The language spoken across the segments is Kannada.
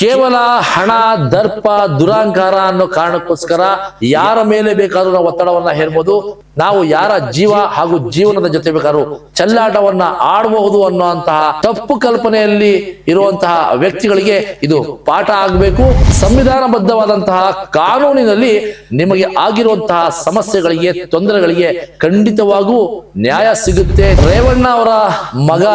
ಕೇವಲ ಹಣ, ದರ್ಪ, ದುರಾಂಕಾರ ಅನ್ನೋ ಕಾರಣಕ್ಕೋಸ್ಕರ ಯಾರ ಮೇಲೆ ಬೇಕಾದ್ರೂ ನಾವು ಒತ್ತಡವನ್ನ ಹೇರ್ಬೋದು. ನಾವು ಯಾರ ಜೀವ ಹಾಗೂ ಜೀವನದ ಜೊತೆ ಬೇಕಾದ್ರೂ ಚೆಲ್ಲಾಟವನ್ನ ಆಡಬಹುದು ಅನ್ನುವಂತಹ ತಪ್ಪು ಕಲ್ಪನೆಯಲ್ಲಿ ಇರುವಂತಹ ವ್ಯಕ್ತಿಗಳಿಗೆ ಇದು ಪಾಠ ಆಗಬೇಕು. ಸಂವಿಧಾನಬದ್ಧವಾದಂತಹ ಕಾನೂನಿನಲ್ಲಿ ನಿಮಗೆ ಆಗಿರುವಂತಹ ಸಮಸ್ಯೆಗಳಿಗೆ, ತೊಂದರೆಗಳಿಗೆ ಖಂಡಿತವಾಗೂ ನ್ಯಾಯ ಸಿಗುತ್ತೆ. ರೇವಣ್ಣ ಅವರ ಮಗ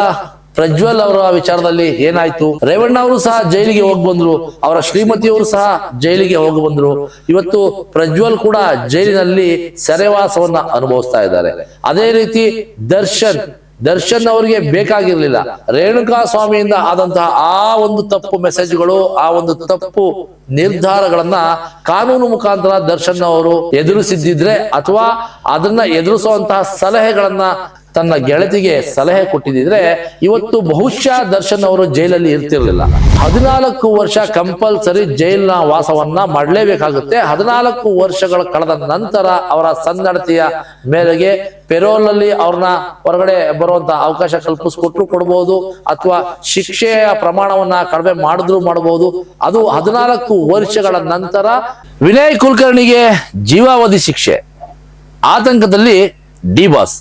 ಪ್ರಜ್ವಲ್ ಅವರ ವಿಚಾರದಲ್ಲಿ ಏನಾಯ್ತು? ರೇವಣ್ಣ ಅವರು ಸಹ ಜೈಲಿಗೆ ಹೋಗಿ ಬಂದ್ರು, ಅವರ ಶ್ರೀಮತಿಯವರು ಸಹ ಜೈಲಿಗೆ ಹೋಗಿ ಬಂದ್ರು. ಇವತ್ತು ಪ್ರಜ್ವಲ್ ಕೂಡ ಜೈಲಿನಲ್ಲಿ ಸೆರೆವಾಸವನ್ನ ಅನುಭವಿಸ್ತಾ ಇದ್ದಾರೆ. ಅದೇ ರೀತಿ ದರ್ಶನ್ ಅವರಿಗೆ ಬೇಕಾಗಿರ್ಲಿಲ್ಲ ರೇಣುಕಾ ಸ್ವಾಮಿಯಿಂದ ಆದಂತಹ ಆ ಒಂದು ತಪ್ಪು ಮೆಸೇಜ್ಗಳು, ಆ ಒಂದು ತಪ್ಪು ನಿರ್ಧಾರಗಳನ್ನ ಕಾನೂನು ಮುಖಾಂತರ ದರ್ಶನ್ ಅವರು ಎದುರಿಸಿದ್ದಿದ್ರೆ ಅಥವಾ ಅದನ್ನ ಎದುರಿಸುವಂತಹ ಸಲಹೆಗಳನ್ನ ತನ್ನ ಗೆಳತಿಗೆ ಸಲಹೆ ಕೊಟ್ಟಿದ್ರೆ ಇವತ್ತು ಬಹುಶಃ ದರ್ಶನ್ ಅವರು ಜೈಲಲ್ಲಿ ಇರ್ತಿರ್ಲಿಲ್ಲ. 14 ವರ್ಷ ಕಂಪಲ್ಸರಿ ಜೈಲಿನ ವಾಸವನ್ನ ಮಾಡಲೇಬೇಕಾಗುತ್ತೆ. 14 ವರ್ಷಗಳ ಕಳೆದ ನಂತರ ಅವರ ಸನ್ನಡತೆಯ ಮೇರೆಗೆ ಪೆರೋಲ್ ನಲ್ಲಿ ಅವ್ರನ್ನ ಹೊರಗಡೆ ಬರುವಂತ ಅವಕಾಶ ಕಲ್ಪಿಸ್ಕೊಟ್ರು ಕೊಡ್ಬೋದು, ಅಥವಾ ಶಿಕ್ಷೆಯ ಪ್ರಮಾಣವನ್ನ ಕಡಿಮೆ ಮಾಡಬಹುದು. ಅದು 14 ವರ್ಷಗಳ ನಂತರ ವಿನಯ್ ಕುಲಕರ್ಣಿಗೆ ಜೀವಾವಧಿ ಶಿಕ್ಷೆ. ಆತಂಕದಲ್ಲಿ ಡಿ-ಬಾಸ್.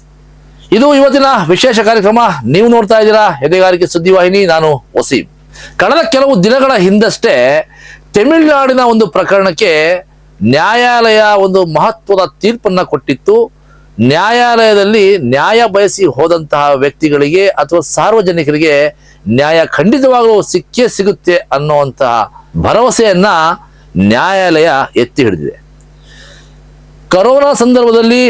ಇದು ಇವತ್ತಿನ ವಿಶೇಷ ಕಾರ್ಯಕ್ರಮ. ನೀವು ನೋಡ್ತಾ ಇದ್ದೀರಾ ಎದೆಗಾರಿಕೆ ಸುದ್ದಿವಾಹಿನಿ. ನಾನು ವಸೀಂ. ಕಳೆದ ಕೆಲವು ದಿನಗಳ ಹಿಂದಷ್ಟೇ ತಮಿಳುನಾಡಿನ ಒಂದು ಪ್ರಕರಣಕ್ಕೆ ನ್ಯಾಯಾಲಯ ಒಂದು ಮಹತ್ವದ ತೀರ್ಪನ್ನ ಕೊಟ್ಟಿತ್ತು. ನ್ಯಾಯಾಲಯದಲ್ಲಿ ನ್ಯಾಯ ಬಯಸಿ ಹೋದಂತಹ ವ್ಯಕ್ತಿಗಳಿಗೆ ಅಥವಾ ಸಾರ್ವಜನಿಕರಿಗೆ ನ್ಯಾಯ ಖಂಡಿತವಾಗಲೂ ಸಿಕ್ಕೇ ಸಿಗುತ್ತೆ ಅನ್ನುವಂತಹ ಭರವಸೆಯನ್ನ ನ್ಯಾಯಾಲಯ ಎತ್ತಿ ಹಿಡಿದಿದೆ. ಕೊರೋನಾ ಸಂದರ್ಭದಲ್ಲಿ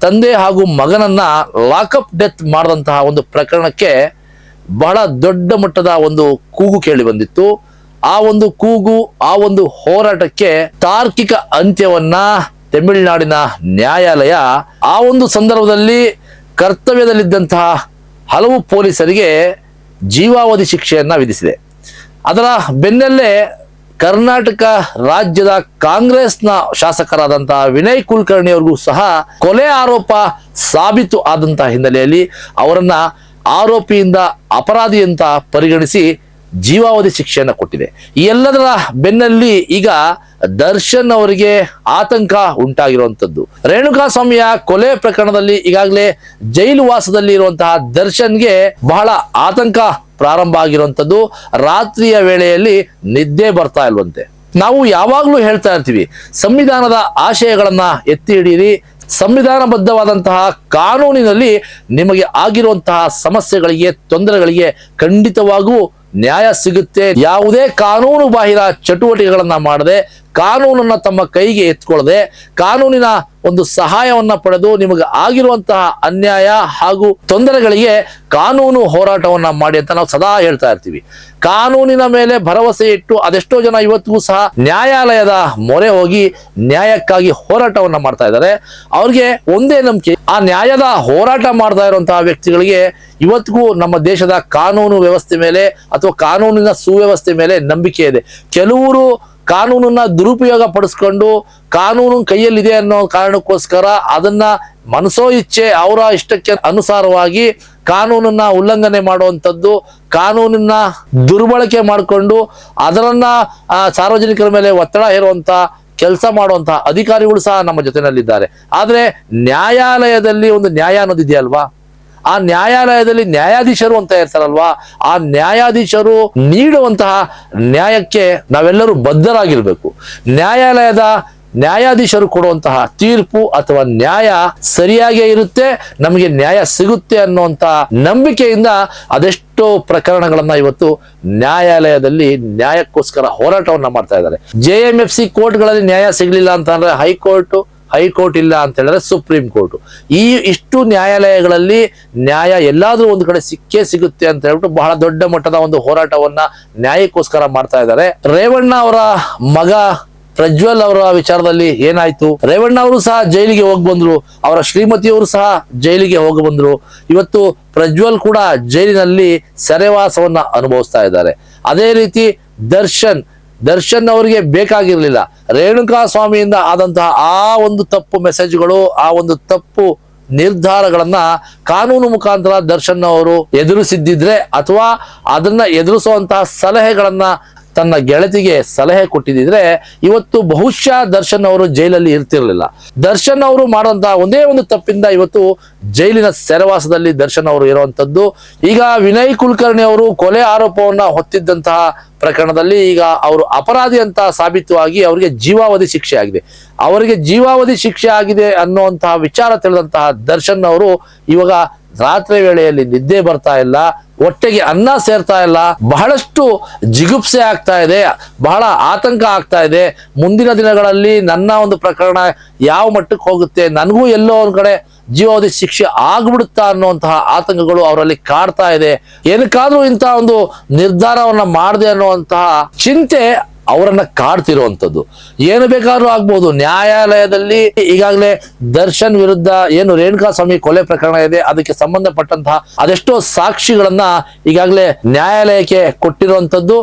ತಂದೆ ಹಾಗೂ ಮಗನನ್ನ ಲಾಕಪ್ ಡೆತ್ ಮಾಡಿದಂತಹ ಒಂದು ಪ್ರಕರಣಕ್ಕೆ ಬಹಳ ದೊಡ್ಡ ಮಟ್ಟದ ಒಂದು ಕೂಗು ಕೇಳಿ ಬಂದಿತ್ತು. ಆ ಒಂದು ಕೂಗು, ಆ ಒಂದು ಹೋರಾಟಕ್ಕೆ ತಾರ್ಕಿಕ ಅಂತ್ಯವನ್ನ ತಮಿಳುನಾಡಿನ ನ್ಯಾಯಾಲಯ ಆ ಒಂದು ಸಂದರ್ಭದಲ್ಲಿ ಕರ್ತವ್ಯದಲ್ಲಿದ್ದಂತಹ ಹಲವು ಪೊಲೀಸರಿಗೆ ಜೀವಾವಧಿ ಶಿಕ್ಷೆಯನ್ನ ವಿಧಿಸಿದೆ. ಅದರ ಬೆನ್ನಲ್ಲೇ ಕರ್ನಾಟಕ ರಾಜ್ಯದ ಕಾಂಗ್ರೆಸ್ನ ಶಾಸಕರಾದಂತಹ ವಿನಯ್ ಕುಲಕರ್ಣಿ ಅವ್ರಿಗೂ ಸಹ ಕೊಲೆ ಆರೋಪ ಸಾಬೀತು ಆದಂತಹ ಹಿನ್ನೆಲೆಯಲ್ಲಿ ಅವರನ್ನ ಆರೋಪಿಯಿಂದ ಅಪರಾಧಿ ಅಂತ ಪರಿಗಣಿಸಿ ಜೀವಾವಧಿ ಶಿಕ್ಷೆಯನ್ನ ಕೊಟ್ಟಿದೆ. ಈ ಎಲ್ಲದರ ಬೆನ್ನಲ್ಲಿ ಈಗ ದರ್ಶನ್ ಅವರಿಗೆ ಆತಂಕ ಉಂಟಾಗಿರುವಂತದ್ದು. ರೇಣುಕಾ ಸ್ವಾಮಿಯ ಕೊಲೆ ಪ್ರಕರಣದಲ್ಲಿ ಈಗಾಗಲೇ ಜೈಲು ವಾಸದಲ್ಲಿ ಇರುವಂತಹ ದರ್ಶನ್ಗೆ ಬಹಳ ಆತಂಕ ಪ್ರಾರಂಭ ಆಗಿರುವಂತದ್ದು. ರಾತ್ರಿಯ ವೇಳೆಯಲ್ಲಿ ನಿದ್ದೆ ಬರ್ತಾ ಇಲ್ವಂತೆ. ನಾವು ಯಾವಾಗ್ಲೂ ಹೇಳ್ತಾ ಇರ್ತೀವಿ, ಸಂವಿಧಾನದ ಆಶಯಗಳನ್ನ ಎತ್ತಿ ಹಿಡೀರಿ. ಸಂವಿಧಾನಬದ್ಧವಾದಂತಹ ಕಾನೂನಿನಲ್ಲಿ ನಿಮಗೆ ಆಗಿರುವಂತಹ ಸಮಸ್ಯೆಗಳಿಗೆ, ತೊಂದರೆಗಳಿಗೆ ಖಂಡಿತವಾಗೂ ನ್ಯಾಯ ಸಿಗುತ್ತೆ. ಯಾವುದೇ ಕಾನೂನು ಬಾಹಿರ ಚಟುವಟಿಕೆಗಳನ್ನ ಮಾಡದೆ, ಕಾನೂನನ್ನ ತಮ್ಮ ಕೈಗೆ ಎತ್ಕೊಳ್ಳದೆ, ಕಾನೂನಿನ ಒಂದು ಸಹಾಯವನ್ನ ಪಡೆದು ನಿಮಗೆ ಆಗಿರುವಂತಹ ಅನ್ಯಾಯ ಹಾಗೂ ತೊಂದರೆಗಳಿಗೆ ಕಾನೂನು ಹೋರಾಟವನ್ನ ಮಾಡಿ ಅಂತ ನಾವು ಸದಾ ಹೇಳ್ತಾ ಇರ್ತೀವಿ. ಕಾನೂನಿನ ಮೇಲೆ ಭರವಸೆ ಇಟ್ಟು ಅದೆಷ್ಟೋ ಜನ ಇವತ್ತಿಗೂ ಸಹ ನ್ಯಾಯಾಲಯದ ಮೊರೆ ಹೋಗಿ ನ್ಯಾಯಕ್ಕಾಗಿ ಹೋರಾಟವನ್ನ ಮಾಡ್ತಾ ಇದ್ದಾರೆ. ಅವ್ರಿಗೆ ಒಂದೇ ನಂಬಿಕೆ, ಆ ನ್ಯಾಯದ ಹೋರಾಟ ಮಾಡ್ತಾ ಇರುವಂತಹ ವ್ಯಕ್ತಿಗಳಿಗೆ ಇವತ್ತಿಗೂ ನಮ್ಮ ದೇಶದ ಕಾನೂನು ವ್ಯವಸ್ಥೆ ಮೇಲೆ ಅಥವಾ ಕಾನೂನಿನ ಸುವ್ಯವಸ್ಥೆ ಮೇಲೆ ನಂಬಿಕೆ ಇದೆ. ಕೆಲವರು ಕಾನೂನನ್ನ ದುರುಪಯೋಗ ಪಡಿಸ್ಕೊಂಡು ಕಾನೂನು ಕೈಯಲ್ಲಿದೆ ಅನ್ನೋ ಕಾರಣಕ್ಕೋಸ್ಕರ ಅದನ್ನ ಮನಸೋ ಇಚ್ಛೆ ಅವರ ಇಷ್ಟಕ್ಕೆ ಅನುಸಾರವಾಗಿ ಕಾನೂನನ್ನ ಉಲ್ಲಂಘನೆ ಮಾಡುವಂಥದ್ದು, ಕಾನೂನನ್ನ ದುರ್ಬಳಕೆ ಮಾಡಿಕೊಂಡು ಅದರನ್ನ ಸಾರ್ವಜನಿಕರ ಮೇಲೆ ಒತ್ತಡ ಹೇರುವಂತ ಕೆಲಸ ಮಾಡುವಂತ ಅಧಿಕಾರಿಗಳು ಸಹ ನಮ್ಮ ಜೊತೆನಲ್ಲಿದ್ದಾರೆ. ಆದ್ರೆ ನ್ಯಾಯಾಲಯದಲ್ಲಿ ಒಂದು ನ್ಯಾಯ ಅನ್ನೋದಿದೆಯಲ್ವಾ, ಆ ನ್ಯಾಯಾಲಯದಲ್ಲಿ ನ್ಯಾಯಾಧೀಶರು ಅಂತ ಇರ್ತಾರಲ್ವಾ, ಆ ನ್ಯಾಯಾಧೀಶರು ನೀಡುವಂತಹ ನ್ಯಾಯಕ್ಕೆ ನಾವೆಲ್ಲರೂ ಬದ್ಧರಾಗಿರ್ಬೇಕು. ನ್ಯಾಯಾಧೀಶರು ಕೊಡುವಂತಹ ತೀರ್ಪು ಅಥವಾ ನ್ಯಾಯ ಸರಿಯಾಗೇ ಇರುತ್ತೆ, ನಮಗೆ ನ್ಯಾಯ ಸಿಗುತ್ತೆ ಅನ್ನುವಂತ ನಂಬಿಕೆಯಿಂದ ಅದೆಷ್ಟೋ ಪ್ರಕರಣಗಳನ್ನ ಇವತ್ತು ನ್ಯಾಯಾಲಯದಲ್ಲಿ ನ್ಯಾಯಕ್ಕೋಸ್ಕರ ಹೋರಾಟವನ್ನ ಮಾಡ್ತಾ ಇದ್ದಾರೆ. JMFC ಕೋರ್ಟ್ಗಳಲ್ಲಿ ನ್ಯಾಯ ಸಿಗ್ಲಿಲ್ಲ ಅಂತಂದ್ರೆ ಹೈಕೋರ್ಟ್ ಇಲ್ಲ ಅಂತ ಹೇಳಿದ್ರೆ ಸುಪ್ರೀಂ ಕೋರ್ಟ್. ಇಷ್ಟು ನ್ಯಾಯಾಲಯಗಳಲ್ಲಿ ನ್ಯಾಯ ಎಲ್ಲಾದ್ರೂ ಒಂದು ಕಡೆ ಸಿಕ್ಕೇ ಸಿಗುತ್ತೆ ಅಂತ ಹೇಳ್ಬಿಟ್ಟು ಬಹಳ ದೊಡ್ಡ ಮಟ್ಟದ ಒಂದು ಹೋರಾಟವನ್ನ ನ್ಯಾಯಕ್ಕೋಸ್ಕರ ಮಾಡ್ತಾ ಇದ್ದಾರೆ. ರೇವಣ್ಣ ಅವರ ಮಗ ಪ್ರಜ್ವಲ್ ಅವರ ವಿಚಾರದಲ್ಲಿ ಏನಾಯ್ತು? ರೇವಣ್ಣ ಅವರು ಸಹ ಜೈಲಿಗೆ ಹೋಗಿ ಬಂದ್ರು, ಅವರ ಶ್ರೀಮತಿಯವರು ಸಹ ಜೈಲಿಗೆ ಹೋಗಿ ಬಂದ್ರು. ಇವತ್ತು ಪ್ರಜ್ವಲ್ ಕೂಡ ಜೈಲಿನಲ್ಲಿ ಸೆರೆವಾಸವನ್ನ ಅನುಭವಿಸ್ತಾ ಇದ್ದಾರೆ. ಅದೇ ರೀತಿ ದರ್ಶನ್ ಅವರಿಗೆ ಬೇಕಾಗಿರ್ಲಿಲ್ಲ ರೇಣುಕಾ ಸ್ವಾಮಿಯಿಂದ ಆದಂತಹ ಆ ಒಂದು ತಪ್ಪು ಮೆಸೇಜ್ಗಳು, ಆ ಒಂದು ತಪ್ಪು ನಿರ್ಧಾರಗಳನ್ನ ಕಾನೂನು ಮುಖಾಂತರ ದರ್ಶನ್ ಅವರು ಎದುರಿಸಿದ್ದಿದ್ರೆ ಅಥವಾ ಅದನ್ನ ಎದುರಿಸುವಂತಹ ಸಲಹೆಗಳನ್ನ ತನ್ನ ಗೆಳತಿಗೆ ಸಲಹೆ ಕೊಟ್ಟಿದ್ರೆ ಇವತ್ತು ಬಹುಶಃ ದರ್ಶನ್ ಅವರು ಜೈಲಲ್ಲಿ ಇರ್ತಿರ್ಲಿಲ್ಲ. ದರ್ಶನ್ ಅವರು ಮಾಡುವಂತಹ ಒಂದೇ ಒಂದು ತಪ್ಪಿಂದ ಇವತ್ತು ಜೈಲಿನ ಸೆರೆವಾಸದಲ್ಲಿ ದರ್ಶನ್ ಅವರು ಇರುವಂತದ್ದು. ಈಗ ವಿನಯ್ ಕುಲಕರ್ಣಿ ಅವರು ಕೊಲೆ ಆರೋಪವನ್ನ ಹೊತ್ತಿದ್ದಂತಹ ಪ್ರಕರಣದಲ್ಲಿ ಈಗ ಅವರು ಅಪರಾಧಿ ಅಂತ ಸಾಬೀತು ಆಗಿ ಅವರಿಗೆ ಜೀವಾವಧಿ ಶಿಕ್ಷೆ ಆಗಿದೆ. ಅವರಿಗೆ ಜೀವಾವಧಿ ಶಿಕ್ಷೆ ಆಗಿದೆ ಅನ್ನುವಂತಹ ವಿಚಾರ ತಿಳಿದಂತಹ ದರ್ಶನ್ ಅವರು ಇವಾಗ ರಾತ್ರಿ ವೇಳೆಯಲ್ಲಿ ನಿದ್ದೆ ಬರ್ತಾ ಇಲ್ಲ, ಹೊಟ್ಟೆಗೆ ಅನ್ನ ಸೇರ್ತಾ ಇಲ್ಲ, ಬಹಳಷ್ಟು ಜಿಗುಪ್ಸೆ ಆಗ್ತಾ ಇದೆ, ಬಹಳ ಆತಂಕ ಆಗ್ತಾ ಇದೆ. ಮುಂದಿನ ದಿನಗಳಲ್ಲಿ ನನ್ನ ಒಂದು ಪ್ರಕರಣ ಯಾವ ಮಟ್ಟಕ್ಕೆ ಹೋಗುತ್ತೆ, ನನಗೂ ಎಲ್ಲೋ ಒಂದ್ ಕಡೆ ಜೀವಾವಧಿ ಶಿಕ್ಷೆ ಆಗ್ಬಿಡುತ್ತಾ ಅನ್ನುವಂತಹ ಆತಂಕಗಳು ಅವರಲ್ಲಿ ಕಾಡ್ತಾ ಇದೆ. ಏನಕ್ಕಾದ್ರೂ ಇಂತಹ ಒಂದು ನಿರ್ಧಾರವನ್ನ ಮಾಡದೆ ಅನ್ನುವಂತಹ ಚಿಂತೆ ಅವರನ್ನ ಕಾಡ್ತಿರುವಂತದ್ದು. ಏನು ಬೇಕಾದ್ರೂ ಆಗ್ಬಹುದು. ನ್ಯಾಯಾಲಯದಲ್ಲಿ ಈಗಾಗಲೇ ದರ್ಶನ್ ವಿರುದ್ಧ ಏನು ರೇಣುಕಾಸ್ವಾಮಿ ಕೊಲೆ ಪ್ರಕರಣ ಇದೆ, ಅದಕ್ಕೆ ಸಂಬಂಧಪಟ್ಟಂತಹ ಅದೆಷ್ಟೋ ಸಾಕ್ಷಿಗಳನ್ನ ಈಗಾಗಲೇ ನ್ಯಾಯಾಲಯಕ್ಕೆ ಕೊಟ್ಟಿರುವಂತದ್ದು.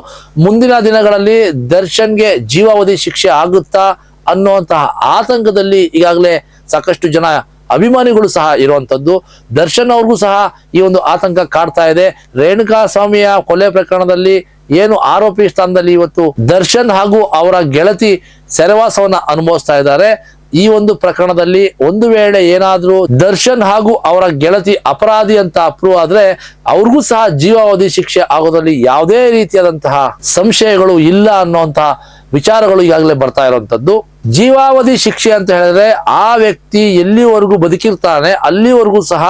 ಮುಂದಿನ ದಿನಗಳಲ್ಲಿ ದರ್ಶನ್ಗೆ ಜೀವಾವಧಿ ಶಿಕ್ಷೆ ಆಗುತ್ತಾ ಅನ್ನುವಂತಹ ಆತಂಕದಲ್ಲಿ ಈಗಾಗಲೇ ಸಾಕಷ್ಟು ಜನ ಅಭಿಮಾನಿಗಳು ಸಹ ಇರುವಂತದ್ದು. ದರ್ಶನ್ ಅವ್ರಿಗೂ ಸಹ ಈ ಒಂದು ಆತಂಕ ಕಾಡ್ತಾ ಇದೆ. ರೇಣುಕಾಸ್ವಾಮಿಯ ಕೊಲೆ ಪ್ರಕರಣದಲ್ಲಿ ಏನು ಆರೋಪಿ ಸ್ಥಾನದಲ್ಲಿ ಇವತ್ತು ದರ್ಶನ್ ಹಾಗೂ ಅವರ ಗೆಳತಿ ಸೆರೆವಾಸವನ್ನ ಅನುಭವಿಸ್ತಾ ಇದ್ದಾರೆ. ಈ ಒಂದು ಪ್ರಕರಣದಲ್ಲಿ ಒಂದು ವೇಳೆ ಏನಾದ್ರೂ ದರ್ಶನ್ ಹಾಗೂ ಅವರ ಗೆಳತಿ ಅಪರಾಧಿ ಅಂತ ಅಪ್ರೂವ್ ಆದ್ರೆ ಅವ್ರಿಗೂ ಸಹ ಜೀವಾವಧಿ ಶಿಕ್ಷೆ ಆಗೋದ್ರಲ್ಲಿ ಯಾವುದೇ ರೀತಿಯಾದಂತಹ ಸಂಶಯಗಳು ಇಲ್ಲ ಅನ್ನುವಂತಹ ವಿಚಾರಗಳು ಈಗಾಗಲೇ ಬರ್ತಾ ಇರುವಂತದ್ದು. ಜೀವಾವಧಿ ಶಿಕ್ಷೆ ಅಂತ ಹೇಳಿದ್ರೆ ಆ ವ್ಯಕ್ತಿ ಎಲ್ಲಿವರೆಗೂ ಬದುಕಿರ್ತಾನೆ ಅಲ್ಲಿವರೆಗೂ ಸಹ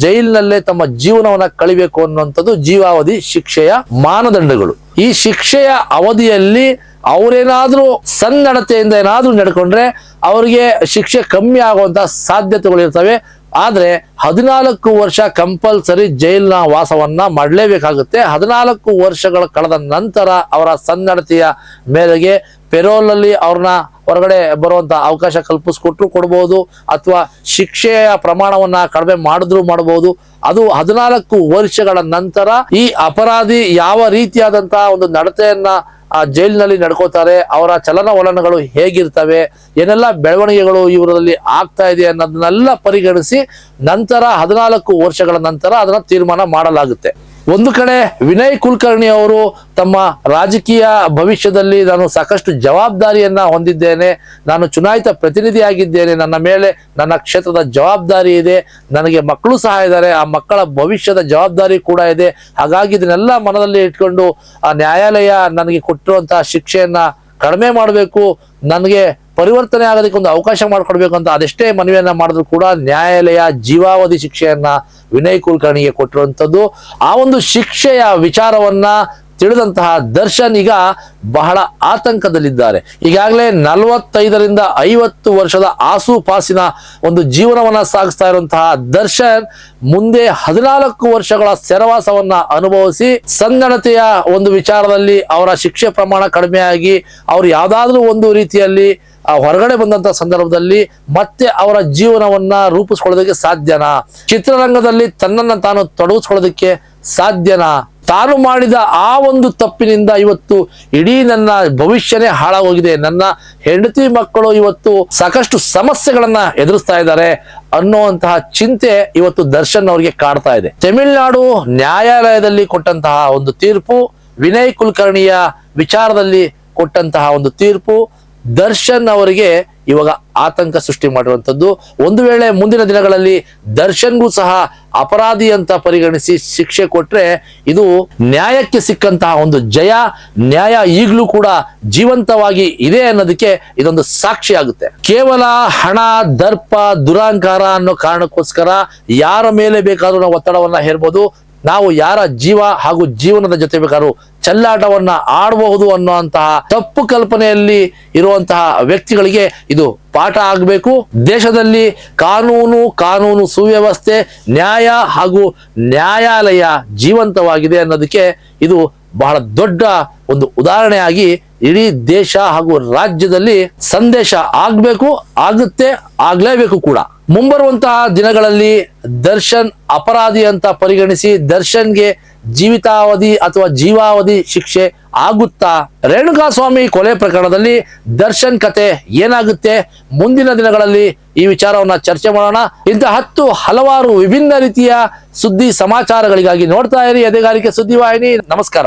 ಜೈಲಿನಲ್ಲೇ ತಮ್ಮ ಜೀವನವನ್ನ ಕಳಿಬೇಕು ಅನ್ನುವಂಥದ್ದು ಜೀವಾವಧಿ ಶಿಕ್ಷೆಯ ಮಾನದಂಡಗಳು. ಈ ಶಿಕ್ಷೆಯ ಅವಧಿಯಲ್ಲಿ ಅವರೇನಾದ್ರೂ ಸನ್ನಡತೆಯಿಂದ ಏನಾದ್ರೂ ನಡ್ಕೊಂಡ್ರೆ ಅವರಿಗೆ ಶಿಕ್ಷೆ ಕಮ್ಮಿ ಆಗುವಂತ ಸಾಧ್ಯತೆಗಳು ಇರ್ತವೆ. ಆದ್ರೆ 14 ವರ್ಷ ಕಂಪಲ್ಸರಿ ಜೈಲಿನ ವಾಸವನ್ನ ಮಾಡಲೇಬೇಕಾಗುತ್ತೆ. 14 ವರ್ಷಗಳ ಕಳೆದ ನಂತರ ಅವರ ಸನ್ನಡತೆಯ ಮೇರೆಗೆ ಪೆರೋಲ್ ಅಲ್ಲಿ ಅವ್ರನ್ನ ಹೊರಗಡೆ ಬರುವಂತ ಅವಕಾಶ ಕಲ್ಪಿಸ್ಕೊಟ್ರು ಕೊಡ್ಬೋದು, ಅಥವಾ ಶಿಕ್ಷೆಯ ಪ್ರಮಾಣವನ್ನ ಕಡಿಮೆ ಮಾಡಿದ್ರು ಮಾಡಬಹುದು. ಅದು 14 ವರ್ಷಗಳ ನಂತರ ಈ ಅಪರಾಧಿ ಯಾವ ರೀತಿಯಾದಂತಹ ಒಂದು ನಡತೆಯನ್ನ ಆ ಜೈಲಿನಲ್ಲಿ ನಡ್ಕೋತಾರೆ, ಅವರ ಚಲನವಲನಗಳು ಹೇಗಿರ್ತವೆ, ಏನೆಲ್ಲ ಬೆಳವಣಿಗೆಗಳು ಇವರಲ್ಲಿ ಆಗ್ತಾ ಇದೆ ಅನ್ನೋದನ್ನೆಲ್ಲ ಪರಿಗಣಿಸಿ ನಂತರ 14 ವರ್ಷಗಳ ನಂತರ ಅದನ್ನ ತೀರ್ಮಾನ ಮಾಡಲಾಗುತ್ತೆ. ಒಂದು ಕಡೆ ವಿನಯ್ ಕುಲಕರ್ಣಿ ಅವರು ತಮ್ಮ ರಾಜಕೀಯ ಭವಿಷ್ಯದಲ್ಲಿ ನಾನು ಸಾಕಷ್ಟು ಜವಾಬ್ದಾರಿಯನ್ನ ಹೊಂದಿದ್ದೇನೆ, ನಾನು ಚುನಾಯಿತ ಪ್ರತಿನಿಧಿಯಾಗಿದ್ದೇನೆ, ನನ್ನ ಮೇಲೆ ನನ್ನ ಕ್ಷೇತ್ರದ ಜವಾಬ್ದಾರಿ ಇದೆ, ನನಗೆ ಮಕ್ಕಳು ಸಹ ಇದ್ದಾರೆ, ಆ ಮಕ್ಕಳ ಭವಿಷ್ಯದ ಜವಾಬ್ದಾರಿ ಕೂಡ ಇದೆ. ಹಾಗಾಗಿ ಇದನ್ನೆಲ್ಲ ಮನದಲ್ಲಿ ಇಟ್ಕೊಂಡು ಆ ನ್ಯಾಯಾಲಯ ನನಗೆ ಕೊಟ್ಟಿರುವಂತಹ ಶಿಕ್ಷೆಯನ್ನ ಕಡಿಮೆ ಮಾಡಬೇಕು, ನನಗೆ ಪರಿವರ್ತನೆ ಆಗೋದಕ್ಕೆ ಒಂದು ಅವಕಾಶ ಮಾಡಿಕೊಡ್ಬೇಕು ಅಂತ ಅದೆಷ್ಟೇ ಮನವಿಯನ್ನ ಮಾಡಿದ್ರು ಕೂಡ ನ್ಯಾಯಾಲಯ ಜೀವಾವಧಿ ಶಿಕ್ಷೆಯನ್ನ ವಿನಯ್ ಕುಲಕರ್ಣಿಗೆ ಕೊಟ್ಟಿರುವಂತದ್ದು. ಆ ಒಂದು ಶಿಕ್ಷೆಯ ವಿಚಾರವನ್ನ ತಿಳಿದಂತಹ ದರ್ಶನ್ ಈಗ ಬಹಳ ಆತಂಕದಲ್ಲಿದ್ದಾರೆ. ಈಗಾಗಲೇ 45ರಿಂದ 50 ವರ್ಷದ ಆಸುಪಾಸಿನ ಒಂದು ಜೀವನವನ್ನ ಸಾಗಿಸ್ತಾ ಇರುವಂತಹ ದರ್ಶನ್ ಮುಂದೆ 14 ವರ್ಷಗಳ ಸೆರೆವಾಸವನ್ನ ಅನುಭವಿಸಿ ಸನ್ನಡತೆಯ ಒಂದು ವಿಚಾರದಲ್ಲಿ ಅವರ ಶಿಕ್ಷೆ ಪ್ರಮಾಣ ಕಡಿಮೆಯಾಗಿ ಅವರು ಯಾವ್ದಾದ್ರೂ ಒಂದು ರೀತಿಯಲ್ಲಿ ಹೊರಗಡೆ ಬಂದಂತ ಸಂದರ್ಭದಲ್ಲಿ ಮತ್ತೆ ಅವರ ಜೀವನವನ್ನ ರೂಪಿಸ್ಕೊಳ್ಳೋದಕ್ಕೆ ಸಾಧ್ಯನಾ? ಚಿತ್ರರಂಗದಲ್ಲಿ ತನ್ನನ್ನ ತಾನು ತೊಡಗಿಸ್ಕೊಳ್ಳೋದಕ್ಕೆ ಸಾಧ್ಯನಾ? ತಾನು ಮಾಡಿದ ಆ ಒಂದು ತಪ್ಪಿನಿಂದ ಇವತ್ತು ಇಡೀ ನನ್ನ ಭವಿಷ್ಯನೇ ಹಾಳಾಗೋಗಿದೆ, ನನ್ನ ಹೆಂಡತಿ ಮಕ್ಕಳು ಇವತ್ತು ಸಾಕಷ್ಟು ಸಮಸ್ಯೆಗಳನ್ನ ಎದುರಿಸ್ತಾ ಇದ್ದಾರೆ ಅನ್ನುವಂತಹ ಚಿಂತೆ ಇವತ್ತು ದರ್ಶನ್ ಅವರಿಗೆ ಕಾಡ್ತಾ ಇದೆ. ತಮಿಳುನಾಡು ನ್ಯಾಯಾಲಯದಲ್ಲಿ ಕೊಟ್ಟಂತಹ ಒಂದು ತೀರ್ಪು, ವಿನಯ್ ಕುಲಕರ್ಣಿಯ ವಿಚಾರದಲ್ಲಿ ಕೊಟ್ಟಂತಹ ಒಂದು ತೀರ್ಪು ದರ್ಶನ್ ಅವರಿಗೆ ಇವಾಗ ಆತಂಕ ಸೃಷ್ಟಿ ಮಾಡಿರುವಂತದ್ದು. ಒಂದು ವೇಳೆ ಮುಂದಿನ ದಿನಗಳಲ್ಲಿ ದರ್ಶನ್ಗೂ ಸಹ ಅಪರಾಧಿ ಅಂತ ಪರಿಗಣಿಸಿ ಶಿಕ್ಷೆ ಕೊಟ್ರೆ ಇದು ನ್ಯಾಯಕ್ಕೆ ಸಿಕ್ಕಂತಹ ಒಂದು ಜಯ, ನ್ಯಾಯ ಈಗಲೂ ಕೂಡ ಜೀವಂತವಾಗಿ ಇದೆ ಅನ್ನೋದಕ್ಕೆ ಇದೊಂದು ಸಾಕ್ಷಿ ಆಗುತ್ತೆ. ಕೇವಲ ಹಣ, ದರ್ಪ, ದುರಾಂಕಾರ ಅನ್ನೋ ಕಾರಣಕ್ಕೋಸ್ಕರ ಯಾರ ಮೇಲೆ ಬೇಕಾದ್ರೂ ನಾವು ಒತ್ತಡವನ್ನ ಹೇರ್ಬೋದು, ನಾವು ಯಾರ ಜೀವ ಹಾಗೂ ಜೀವನದ ಜೊತೆ ಬೇಕಾದ್ರೂ ಚೆಲ್ಲಾಟವನ್ನ ಆಡಬಹುದು ಅನ್ನುವಂತಹ ತಪ್ಪು ಕಲ್ಪನೆಯಲ್ಲಿ ಇರುವಂತಹ ವ್ಯಕ್ತಿಗಳಿಗೆ ಇದು ಪಾಠ ಆಗಬೇಕು. ದೇಶದಲ್ಲಿ ಕಾನೂನು ಸುವ್ಯವಸ್ಥೆ, ನ್ಯಾಯ ಹಾಗೂ ನ್ಯಾಯಾಲಯ ಜೀವಂತವಾಗಿದೆ ಅನ್ನೋದಕ್ಕೆ ಇದು ಬಹಳ ದೊಡ್ಡ ಒಂದು ಉದಾಹರಣೆಯಾಗಿ ಇಡೀ ದೇಶ ಹಾಗೂ ರಾಜ್ಯದಲ್ಲಿ ಸಂದೇಶ ಆಗ್ಬೇಕು, ಆಗುತ್ತೆ, ಆಗ್ಲೇಬೇಕು ಕೂಡ. ಮುಂಬರುವಂತಹ ದಿನಗಳಲ್ಲಿ ದರ್ಶನ್ ಅಪರಾಧಿ ಅಂತ ಪರಿಗಣಿಸಿ ದರ್ಶನ್ಗೆ ಜೀವಿತಾವಧಿ ಅಥವಾ ಜೀವಾವಧಿ ಶಿಕ್ಷೆ ಆಗುತ್ತಾ? ರೇಣುಕಾಸ್ವಾಮಿ ಕೊಲೆ ಪ್ರಕರಣದಲ್ಲಿ ದರ್ಶನ್ ಕತೆ ಏನಾಗುತ್ತೆ? ಮುಂದಿನ ದಿನಗಳಲ್ಲಿ ಈ ವಿಚಾರವನ್ನ ಚರ್ಚೆ ಮಾಡೋಣ. ಇಂತಹ ಹಲವಾರು ವಿಭಿನ್ನ ರೀತಿಯ ಸುದ್ದಿ ಸಮಾಚಾರಗಳಿಗಾಗಿ ನೋಡ್ತಾ ಇರಿ ಎದೆಗಾರಿಕೆ ಸುದ್ದಿವಾಹಿನಿ. ನಮಸ್ಕಾರ.